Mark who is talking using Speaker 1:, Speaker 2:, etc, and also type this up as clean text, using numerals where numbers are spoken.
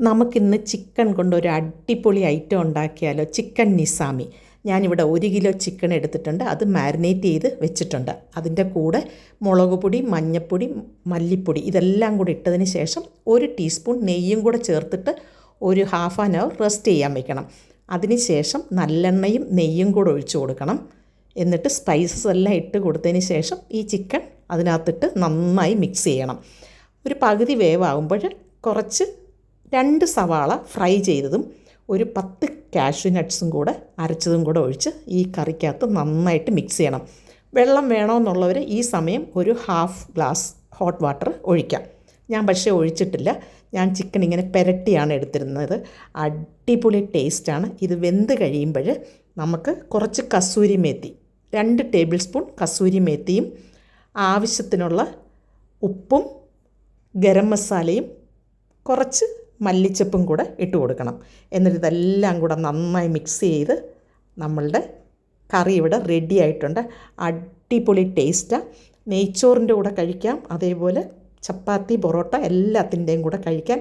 Speaker 1: നമുക്കിന്ന് ചിക്കൻ കൊണ്ടൊരു അടിപൊളി ഐറ്റം ഉണ്ടാക്കിയാലോ. ചിക്കൻ നിസാമി. ഞാനിവിടെ 1 കിലോ ചിക്കൻ എടുത്തിട്ടുണ്ട്. അത് മാരിനേറ്റ് ചെയ്ത് വെച്ചിട്ടുണ്ട്. അതിൻ്റെ കൂടെ മുളക് പൊടി, മഞ്ഞൾപ്പൊടി, മല്ലിപ്പൊടി ഇതെല്ലാം കൂടി ഇട്ടതിന് ശേഷം 1 ടീസ്പൂൺ നെയ്യും കൂടെ ചേർത്തിട്ട് ഒരു ഹാഫ് ആൻ അവർ റെസ്റ്റ് ചെയ്യാൻ വെക്കണം. അതിന് ശേഷം നല്ലെണ്ണയും നെയ്യും കൂടെ ഒഴിച്ചു കൊടുക്കണം. എന്നിട്ട് സ്പൈസസ് എല്ലാം ഇട്ട് കൊടുത്തതിന് ശേഷം ഈ ചിക്കൻ അതിനകത്തിട്ട് നന്നായി മിക്സ് ചെയ്യണം. ഒരു പകുതി വേവാകുമ്പോൾ കുറച്ച് 2 സവാള ഫ്രൈ ചെയ്തതും ഒരു 10 കാഷ്യൂ നട്ട്സും കൂടെ അരച്ചതും കൂടെ ഒഴിച്ച് ഈ കറിക്കകത്ത് നന്നായിട്ട് മിക്സ് ചെയ്യണം. വെള്ളം വേണമെന്നുള്ളവർ ഈ സമയം ഒരു ഹാഫ് ഗ്ലാസ് ഹോട്ട് വാട്ടർ ഒഴിക്കാം. ഞാൻ പക്ഷേ ഒഴിച്ചിട്ടില്ല. ഞാൻ ചിക്കൻ ഇങ്ങനെ പുരട്ടിയാണ് എടുത്തിരുന്നത്. അടിപൊളി ടേസ്റ്റാണ്. ഇത് വെന്ത് കഴിയുമ്പോൾ നമുക്ക് കുറച്ച് കസൂരി മേത്തി, 2 ടേബിൾ സ്പൂൺ കസൂരി മേത്തിയും ആവശ്യത്തിനുള്ള ഉപ്പും ഗരം മസാലയും കുറച്ച് മല്ലിച്ചപ്പും കൂടെ ഇട്ട് കൊടുക്കണം. എന്നിട്ട് ഇതെല്ലാം കൂടെ നന്നായി മിക്സ് ചെയ്ത് നമ്മളുടെ കറി ഇവിടെ റെഡി ആയിട്ടുണ്ട്. അടിപൊളി ടേസ്റ്റാണ്. നെയ്ച്ചോറിൻ്റെ കൂടെ കഴിക്കാം, അതേപോലെ ചപ്പാത്തി, പൊറോട്ട എല്ലാത്തിൻ്റെയും കൂടെ കഴിക്കാൻ